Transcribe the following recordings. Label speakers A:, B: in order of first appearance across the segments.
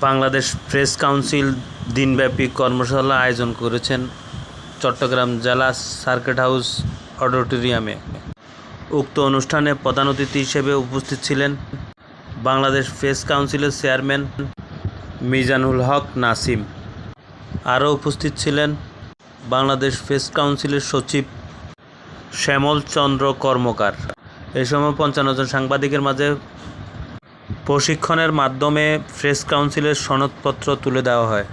A: Bangladesh press council দিনব্যাপী কর্মশালা আয়োজন করেছেন চট্টগ্রাম জেলা সার্কিট হাউস অডিটোরিয়ামে। উক্ত অনুষ্ঠানে প্রধান অতিথি হিসেবে উপস্থিত ছিলেন বাংলাদেশ প্রেস কাউন্সিলের চেয়ারম্যান মিজানুল হক নাসিম। আরও উপস্থিত ছিলেন বাংলাদেশ প্রেস কাউন্সিলের সচিব শ্যামল চন্দ্র কর্মকার। এই সময় ৫৫ জন সাংবাদিকের মাঝে প্রশিক্ষণের মাধ্যমে প্রেস কাউন্সিলের সনদপত্র তুলে দেওয়া হয়।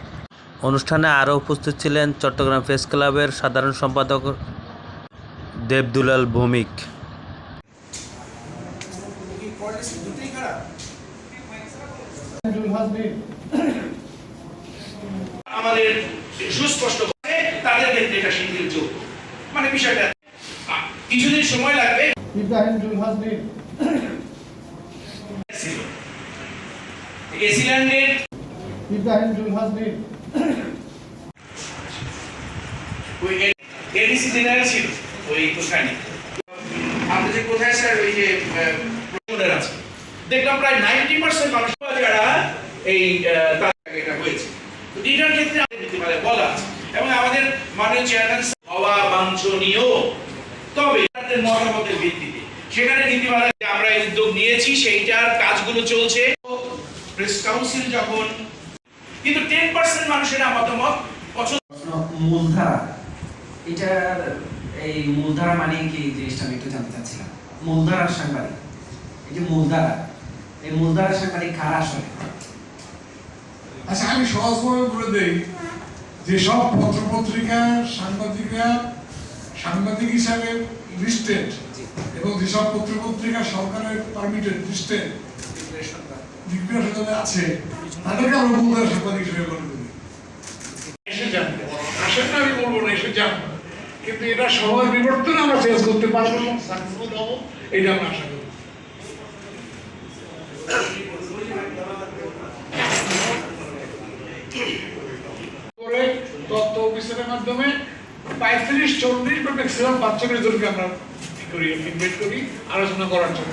A: অনুষ্ঠানে আরও উপস্থিত ছিলেন চট্টগ্রাম প্রেস ক্লাবের সাধারণ সম্পাদক দেবদুলাল ভৌমিক।
B: আমাদের সুস্পষ্ট তাদের ক্ষেত্রে এটা শিথিল যোগ মানে বিষয়টা কিছুদিন সময় লাগবে। এডিসি জেনারেল ছিল ওই কোথায় আপনি যে কোথায় স্যার ওই যে আছে দেখলাম প্রায় 90% মানুষ যারা এই এটা হয়েছে এটার ক্ষেত্রে আমাদের নীতিমালায় বলা আছে এবং আমাদের মাননীয় চেয়ারম্যান হওয়া বাঞ্ছনীয়, তবে তাদের মতামতের ভিত্তিতে সেখানে নীতিমালায় আমরা এই উদ্যোগ নিয়েছি সেইটার কাজগুলো চলছে। প্রেস কাউন্সিল যখন কিন্তু 10% মানুষের মতামত পছন্দ
C: মূলধারা, এটার এই মূলধারা মানে কি জিনিসটা আমি একটু জানতে চাচ্ছিলাম। মূলধারার সাংবাদিক, এই যে মূলধারা, এই মূলধারার সাংবাদিক কারা আসলে?
D: আচ্ছা, আমি সহজভাবে বলে দেই যে সব পত্রপত্রিকা সাংবাদিকরা সাংবাদিক হিসাবে লিস্টেড এবং যেসব পত্রপত্রিকা সরকারের পারমিটেড লিস্টেড ডিক্লেরেশনে আছে তাদেরকে আমরা মূলধারা সাংবাদিক হিসেবে গণ্য করি। এসে জানতে আসেন না, আমি বলবো না এসে জানবো, কিন্তু এটা সময়ের বিবর্তনে আমরা চেঞ্জ করতে পারবো এবং সাকসেসফুল হবো, এটা আমরা আশা করি। তথ্য অফিসের মাধ্যমে ৩৫-৪০ বা ম্যাক্সিমাম ৪৫ জনকে আমরা ইনভাইট করি আলোচনা করার জন্য।